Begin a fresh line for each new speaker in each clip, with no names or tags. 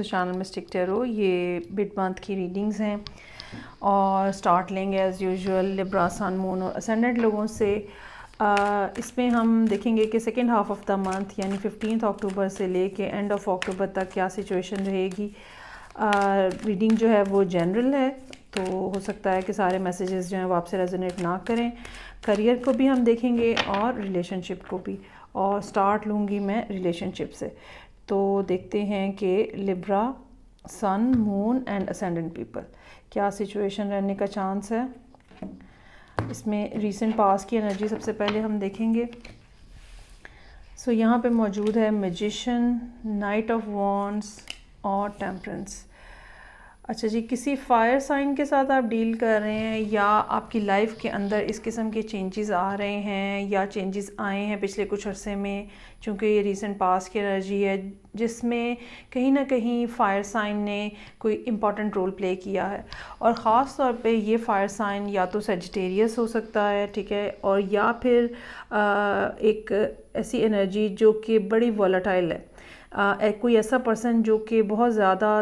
Channel mistake tarot. ये mid month की readings हैं और स्टार्ट लेंगे as usual Libra, sun, moon और असेंडेंट लोगों से। इसमें हम देखेंगे कि second half of the month यानी 15 अक्टूबर से लेके एंड ऑफ अक्टूबर तक क्या सिचुएशन रहेगी। रीडिंग जो है वो जनरल है, तो हो सकता है कि सारे मैसेजेस जो हैं वो आपसे रेजोनेट ना करें। करियर को भी हम देखेंगे और रिलेशनशिप को भी, और स्टार्ट लूँगी मैं रिलेशनशिप से। तो देखते हैं कि Libra, sun, moon and ascendant people क्या सिचुएशन रहने का चांस है। इसमें रीसेंट पास की एनर्जी सबसे पहले हम देखेंगे। सो यहाँ पे मौजूद है मैजिशियन, नाइट ऑफ वॉन्ड्स और टेम्परेंस। अच्छा जी, किसी फायर साइन के साथ आप डील कर रहे हैं या आपकी लाइफ के अंदर इस किस्म के चेंजेस आ रहे हैं या चेंजेस आए हैं पिछले कुछ अरसे में, चूँकि ये रीसेंट पास की एनर्जी है जिसमें कहीं ना कहीं फायर साइन ने कोई इम्पॉर्टेंट रोल प्ले किया है। और ख़ास तौर पे ये फायर साइन या तो सेजिटेरियस हो सकता है, ठीक है, और या फिर एक ऐसी एनर्जी जो कि बड़ी वॉलेटाइल है। कोई ऐसा पर्सन जो कि बहुत ज़्यादा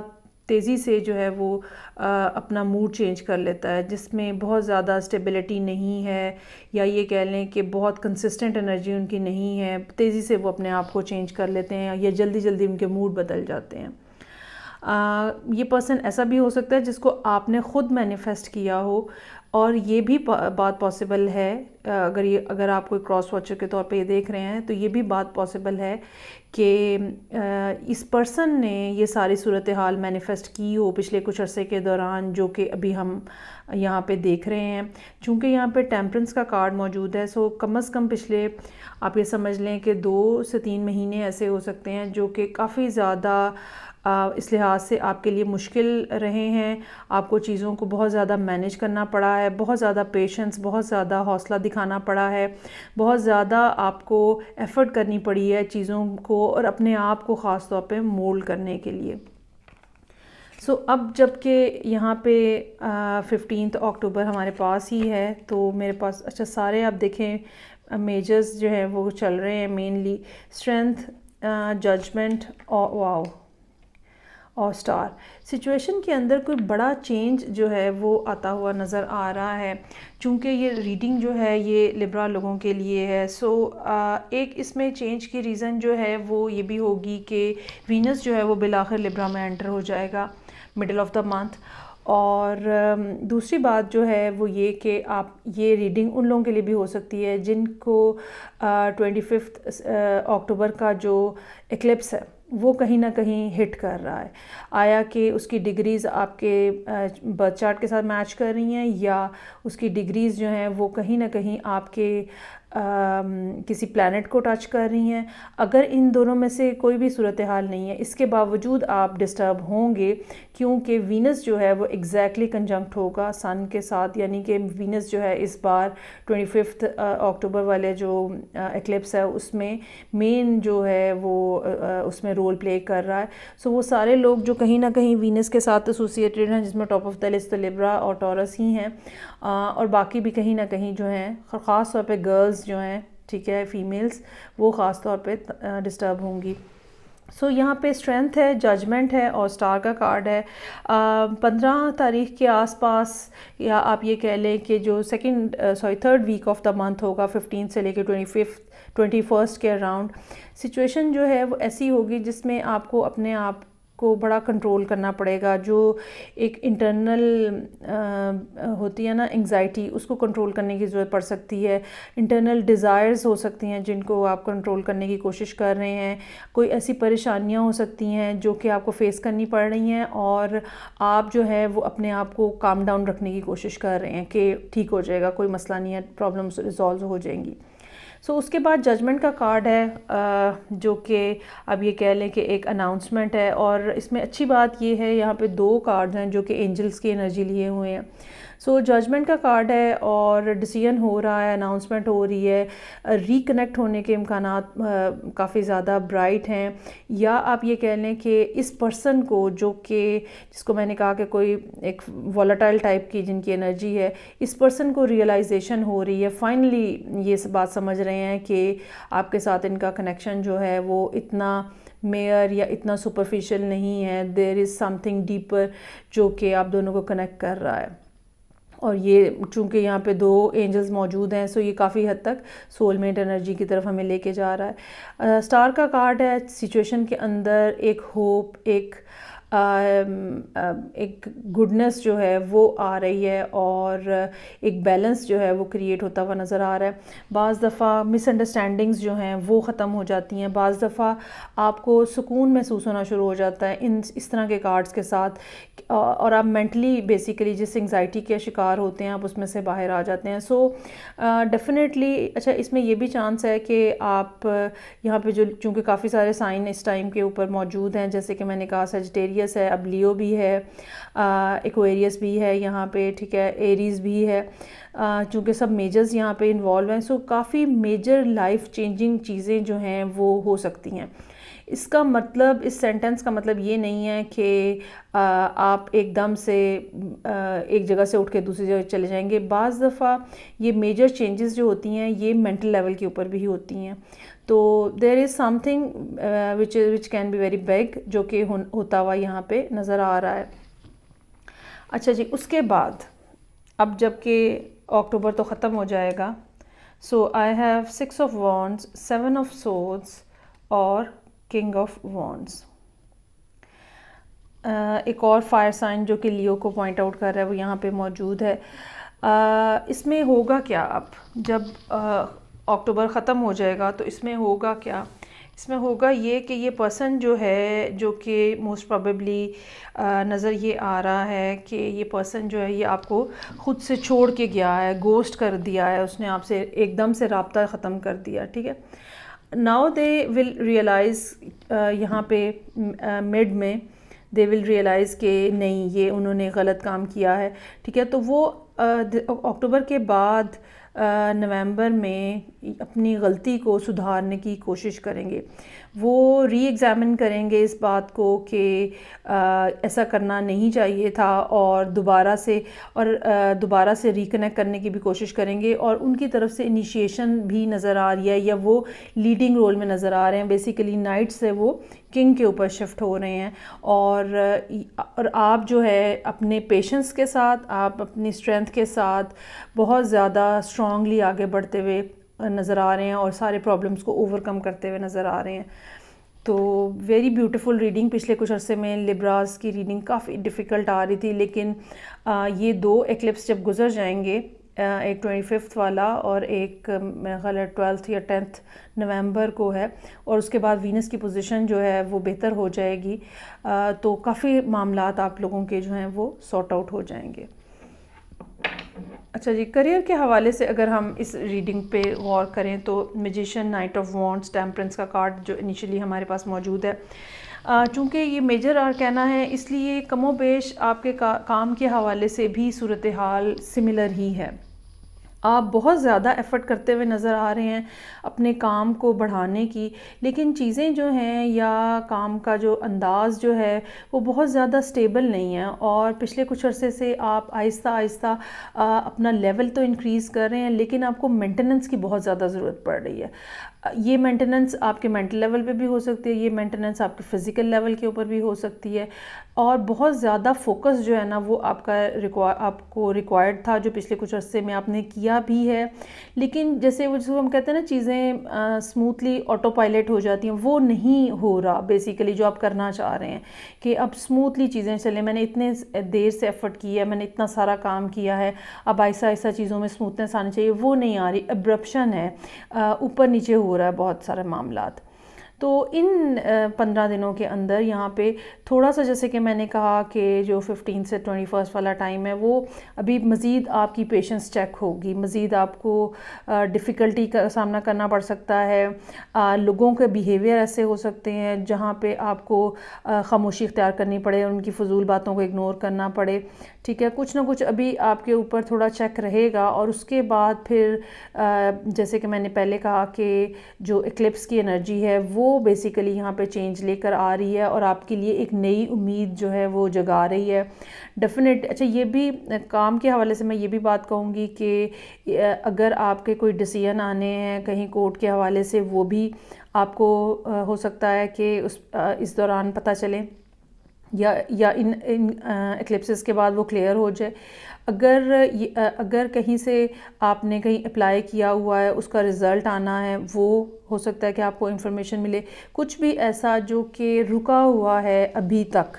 तेज़ी से जो है वो अपना मूड चेंज कर लेता है, जिसमें बहुत ज़्यादा स्टेबिलिटी नहीं है, या ये कह लें कि बहुत कंसिस्टेंट एनर्जी उनकी नहीं है। तेज़ी से वो अपने आप को चेंज कर लेते हैं या जल्दी जल्दी उनके मूड बदल जाते हैं। ये पर्सन ऐसा भी हो सकता है जिसको आपने ख़ुद मैनिफेस्ट किया हो, और ये भी बात पॉसिबल है, अगर आप कोई क्रॉस वॉचर के तौर पे ये देख रहे हैं तो ये भी बात पॉसिबल है कि इस पर्सन ने ये सारी सूरत हाल मैनिफेस्ट की हो पिछले कुछ अरसे के दौरान, जो कि अभी हम यहाँ पे देख रहे हैं। चूँकि यहाँ पे टेम्परेंस का कार्ड मौजूद है, सो कम से कम पिछले आप ये समझ लें कि 2 से 3 महीने ऐसे हो सकते हैं जो कि काफ़ी ज़्यादा इस लिहाज से आपके लिए मुश्किल रहे हैं। आपको चीज़ों को बहुत ज़्यादा मैनेज करना पड़ा है, बहुत ज़्यादा पेशेंस, बहुत ज़्यादा हौसला दिखाना पड़ा है, बहुत ज़्यादा आपको एफ़र्ट करनी पड़ी है चीज़ों को और अपने आप को ख़ास तौर पे मोल्ड करने के लिए। अब जबकि यहाँ पे 15 अक्टूबर हमारे पास ही है, तो मेरे पास अच्छा सारे आप देखें मेजर्स जो हैं वो चल रहे हैं, मेनली स्ट्रेंथ, जजमेंट और और स्टार। सिचुएशन के अंदर कोई बड़ा चेंज जो है वो आता हुआ नज़र आ रहा है, चूँकि ये रीडिंग जो है ये लिब्रा लोगों के लिए है। एक इसमें चेंज की रीज़न जो है वो ये भी होगी कि वीनस जो है वो बिलाखिर लिब्रा में एंटर हो जाएगा मिडल ऑफ द मंथ। और दूसरी बात जो है वो ये कि आप ये रीडिंग उन लोगों के लिए भी हो सकती है जिनको 25 अक्टूबर का जो एक्लिप्स है वो कहीं ना कहीं हिट कर रहा है। आया कि उसकी डिग्रीज़ आपके बर्थ चार्ट के साथ मैच कर रही हैं, या उसकी डिग्रीज़ जो हैं वो कहीं ना कहीं आपके किसी प्लैनेट को टच कर रही हैं। अगर इन दोनों में से कोई भी सूरत हाल नहीं है, इसके बावजूद आप डिस्टर्ब होंगे, क्योंकि वीनस जो है वो एग्जैक्टली कंजंक्ट होगा सन के साथ। यानी कि वीनस जो है इस बार 25 अक्टूबर वाले जो एक्लिप्स है उसमें मेन जो है वो उसमें रोल प्ले कर रहा है। वो सारे लोग जो कहीं ना कहीं वीनस के साथ एसोसिएटेड हैं, जिसमें टॉप ऑफ द लिस्ट तो लिब्रा और टॉरस ही हैं, और बाकी भी कहीं ना कहीं जो हैं, ख़ास तौर पे गर्ल्स जो हैं, ठीक है, फीमेल्स, वो ख़ास तौर पे डिस्टर्ब होंगी। यहाँ पे स्ट्रेंथ है, जजमेंट है और स्टार का कार्ड है। 15 तारीख के आसपास, या आप ये कह लें कि जो third week of the month होगा, 15 से लेकर 21 के अराउंड, सिचुएशन जो है वो ऐसी होगी जिसमें आपको अपने आप को बड़ा कंट्रोल करना पड़ेगा। जो एक इंटरनल होती है ना एंग्जाइटी, उसको कंट्रोल करने की ज़रूरत पड़ सकती है। इंटरनल डिज़ायर्स हो सकती हैं जिनको आप कंट्रोल करने की कोशिश कर रहे हैं। कोई ऐसी परेशानियां हो सकती हैं जो कि आपको फेस करनी पड़ रही हैं, और आप जो है वो अपने आप को काम डाउन रखने की कोशिश कर रहे हैं कि ठीक हो जाएगा, कोई मसला नहीं है, प्रॉब्लम्स रिजॉल्व हो जाएंगी। उसके बाद जजमेंट का कार्ड है, जो कि अब ये कह लें कि एक अनाउंसमेंट है। और इसमें अच्छी बात ये है, यहाँ पे 2 कार्ड्स हैं जो कि एंजल्स की एनर्जी लिए हुए हैं। जजमेंट का कार्ड है और डिसीजन हो रहा है, अनाउंसमेंट हो रही है, रिकनेक्ट होने के इम्कानात काफ़ी ज़्यादा ब्राइट हैं। या आप ये कह लें कि इस पर्सन को, जो कि जिसको मैंने कहा कि कोई एक वॉलेटाइल टाइप की जिनकी एनर्जी है, इस पर्सन को रियलाइजेशन हो रही है, फाइनली ये बात समझ रहे हैं कि आपके साथ इनका कनेक्शन जो है वो इतना मेयर या इतना सुपरफिशियल नहीं है, देयर इज़ समथिंग डीपर जो कि आप दोनों को कनेक्ट कर रहा है। और ये चूँकि यहाँ पे 2 एंजल्स मौजूद हैं, सो ये काफ़ी हद तक सोलमेट एनर्जी की तरफ हमें लेके जा रहा है। स्टार का कार्ड है, सिचुएशन के अंदर एक होप, एक गुडनेस जो है वो आ रही है और एक बैलेंस जो है वो क्रिएट होता हुआ नज़र आ रहा है। बाज़ दफ़ा मिसअंडरस्टैंडिंग्स जो हैं वो ख़त्म हो जाती हैं, बाज़ दफ़ा आपको सुकून महसूस होना शुरू हो जाता है इस तरह के कार्ड्स के साथ, और आप मेंटली बेसिकली जिस एंग्जाइटी के शिकार होते हैं आप उसमें से बाहर आ जाते हैं। सो डेफिनेटली अच्छा, इसमें ये भी चांस है कि आप यहाँ पे जो चूँकि काफ़ी सारे साइन इस टाइम के ऊपर मौजूद हैं, जैसे कि मैंने कहा सजिटेरियस है, अब लियो भी है, एक्वेरियस भी है यहाँ पे, ठीक है, एरीज़ भी है, चूँकि सब मेजर्स यहाँ पे इन्वॉल्व हैं। सो काफ़ी मेजर लाइफ चेंजिंग चीज़ें जो हैं वो हो सकती हैं। इसका मतलब, इस सेंटेंस का मतलब ये नहीं है कि आप एकदम से एक जगह से उठ के दूसरी जगह चले जाएंगे। बाज़ दफ़ा ये मेजर चेंजेस जो होती हैं ये मेंटल लेवल के ऊपर भी होती हैं। तो there is something which can be very big जो कि होता हुआ यहाँ पे नज़र आ रहा है। अच्छा जी, उसके बाद अब जबकि अक्टूबर तो ख़त्म हो जाएगा, so I have 6 of wands, 7 of swords और किंग ऑफ वॉन्ड्स। एक और फायर साइन जो कि लियो को पॉइंट आउट कर रहा है वो यहाँ पे मौजूद है। इसमें होगा क्या, अब जब अक्टूबर ख़त्म हो जाएगा तो इसमें होगा क्या? इसमें होगा ये कि ये पर्सन जो है, जो कि मोस्ट प्रोबेबली नज़र ये आ रहा है कि ये पर्सन जो है ये आपको ख़ुद से छोड़ के गया है, गोस्ट कर दिया है, उसने आपसे एकदम से राब्ता ख़त्म कर दिया, ठीक है। नाउ दे विल रियलाइज़, यहाँ पे मिड में दे विल रियलाइज़ कि नहीं, ये उन्होंने गलत काम किया है, ठीक है। तो वो अक्टूबर के बाद नवंबर में अपनी गलती को सुधारने की कोशिश करेंगे। वो री एग्ज़ामिन करेंगे इस बात को कि ऐसा करना नहीं चाहिए था, और दोबारा से रिकनेक्ट करने की भी कोशिश करेंगे। और उनकी तरफ से इनिशिएशन भी नज़र आ रही है, या वो लीडिंग रोल में नज़र आ रहे हैं। बेसिकली नाइट से वो किंग के ऊपर शिफ्ट हो रहे हैं, और आप जो है अपने पेशेंस के साथ, आप अपनी स्ट्रेंथ के साथ बहुत ज़्यादा स्ट्रांगली आगे बढ़ते हुए नज़र आ रहे हैं और सारे प्रॉब्लम्स को ओवरकम करते हुए नज़र आ रहे हैं। तो वेरी ब्यूटीफुल रीडिंग। पिछले कुछ अरसे में लिब्रास की रीडिंग काफ़ी डिफ़िकल्ट आ रही थी, लेकिन ये 2 एक्लिप्स जब गुजर जाएंगे, एक 25 वाला और एक मेरा ख्याल है 12 या 10 नवंबर को है, और उसके बाद वीनस की पोजीशन जो है वो बेहतर हो जाएगी, तो काफ़ी मामलात आप लोगों के जो हैं वो सॉर्ट आउट हो जाएंगे। अच्छा जी, करियर के हवाले से अगर हम इस रीडिंग पे गौर करें तो magician, night of wands, temperance का कार्ड जो इनिशियली हमारे पास मौजूद है, चूँकि ये मेजर आर्काना है, इसलिए कमोबेश आपके काम के हवाले से भी सूरत हाल सिमिलर ही है। आप बहुत ज़्यादा एफ़र्ट करते हुए नज़र आ रहे हैं अपने काम को बढ़ाने की, लेकिन चीज़ें जो हैं या काम का जो अंदाज़ जो है वो बहुत ज़्यादा स्टेबल नहीं है, और पिछले कुछ अरसे से आप आहिस्ता आहिस्ता अपना लेवल तो इंक्रीज़ कर रहे हैं, लेकिन आपको मेंटेनेंस की बहुत ज़्यादा ज़रूरत पड़ रही है। ये मेंटेनेंस आपके मेंटल लेवल पे भी हो सकती है, ये मेंटेनेंस आपके फ़िज़िकल लेवल के ऊपर भी हो सकती है, और बहुत ज़्यादा फोकस जो है ना वो आपको रिक्वायर्ड था, जो पिछले कुछ अरसे में आपने किया भी है। लेकिन जैसे वो जिसको हम कहते हैं ना, चीज़ें स्मूथली ऑटो पायलट हो जाती हैं, वो नहीं हो रहा बेसिकली जो आप करना चाह रहे हैं कि अब स्मूथली चीज़ें चलें। मैंने इतने देर से एफ़र्ट किया है, मैंने इतना सारा काम किया है, अब ऐसा ऐसा चीज़ों में स्मूथनेस आनी चाहिए, वो नहीं आ रही, एब्रप्शन है, ऊपर नीचे हो रहा है बहुत सारे मामलात। तो इन 15 दिनों के अंदर यहाँ पे थोड़ा सा, जैसे कि मैंने कहा कि जो 15 से 21 वाला टाइम है वो अभी मज़ीद आपकी पेशेंस चेक होगी, मज़ीद आपको डिफ़िकल्टी का सामना करना पड़ सकता है। लोगों के बिहेवियर ऐसे हो सकते हैं जहाँ पे आपको खामोशी इख्तियार करनी पड़े, उनकी फ़जूल बातों को इग्नोर करना पड़े, ठीक है। कुछ ना कुछ अभी आपके ऊपर थोड़ा चेक रहेगा, और उसके बाद फिर जैसे कि मैंने पहले कहा कि जो एक्लिप्स की एनर्जी है वो वो बेसिकली यहाँ पे चेंज लेकर आ रही है और आपके लिए एक नई उम्मीद जो है वो जगा रही है डेफिनेट। अच्छा, ये भी काम के हवाले से मैं ये भी बात कहूँगी कि अगर आपके कोई डिसीजन आने हैं कहीं कोर्ट के हवाले से, वो भी आपको हो सकता है कि इस दौरान पता चले या इन एक्लिप्सिस के बाद वो क्लियर हो जाए। अगर कहीं से आपने कहीं अप्लाई किया हुआ है, उसका रिज़ल्ट आना है, वो हो सकता है कि आपको इन्फॉर्मेशन मिले। कुछ भी ऐसा जो कि रुका हुआ है अभी तक,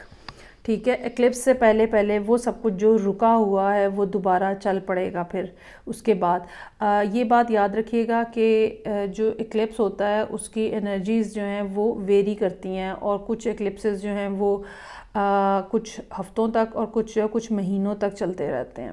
ठीक है, एक्लिप्स से पहले पहले वो सब कुछ जो रुका हुआ है वो दोबारा चल पड़ेगा। फिर उसके बाद ये बात याद रखिएगा कि जो एक्लिप्स होता है उसकी एनर्जीज़ जो हैं वो वेरी करती हैं, और कुछ एक्लिप्सेस जो हैं वो कुछ हफ्तों तक और कुछ महीनों तक चलते रहते हैं।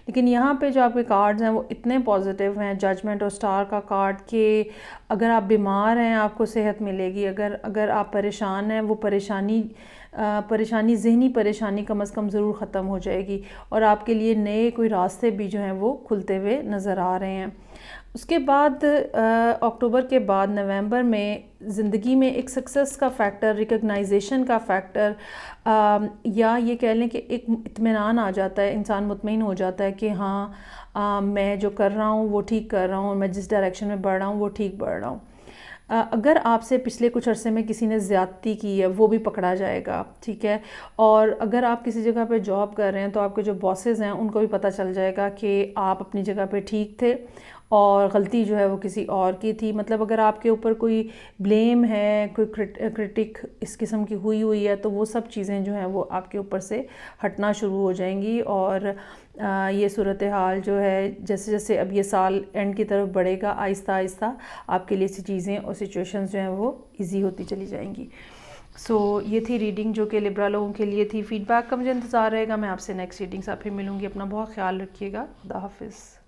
लेकिन यहाँ पे जो आपके कार्ड्स हैं वो इतने पॉजिटिव हैं, जजमेंट और स्टार का कार्ड, कि अगर आप बीमार हैं आपको सेहत मिलेगी, अगर आप परेशान हैं वो परेशानी ज़हनी परेशानी कम से कम ज़रूर ख़त्म हो जाएगी, और आपके लिए नए कोई रास्ते भी जो हैं वो खुलते हुए नज़र आ रहे हैं। उसके बाद अक्टूबर के बाद नवंबर में ज़िंदगी में एक सक्सेस का फैक्टर, रिकग्नाइजेशन का फैक्टर, या ये कह लें कि एक इत्मीनान आ जाता है, इंसान मुतमईन हो जाता है कि हाँ मैं जो कर रहा हूँ वो ठीक कर रहा हूँ, मैं जिस डायरेक्शन में बढ़ रहा हूँ वो ठीक बढ़ रहा हूँ। अगर आपसे पिछले कुछ अरसे में किसी ने ज़्यादती की है वो भी पकड़ा जाएगा, ठीक है। और अगर आप किसी जगह पे जॉब कर रहे हैं तो आपके जो बॉसेस हैं उनको भी पता चल जाएगा कि आप अपनी जगह पे ठीक थे और गलती जो है वो किसी और की थी। मतलब अगर आपके ऊपर कोई ब्लेम है, कोई क्रिटिक इस किस्म की हुई है, तो वो सब चीज़ें जो हैं वो आपके ऊपर से हटना शुरू हो जाएंगी। और ये सूरत हाल जो है जैसे जैसे अब ये साल एंड की तरफ बढ़ेगा, आहिस्ता आहिस्ता आपके लिए ऐसी चीज़ें और सिचुएशंस जो हैं वो ईजी होती चली जाएंगी। ये थी रीडिंग जो कि लिब्रा लोगों के लिए थी। फीडबैक का मुझे इंतज़ार रहेगा। मैं आपसे नेक्स्ट रीडिंग से फिर मिलूँगी। अपना बहुत ख्याल रखिएगा। खुदा हाफिज़।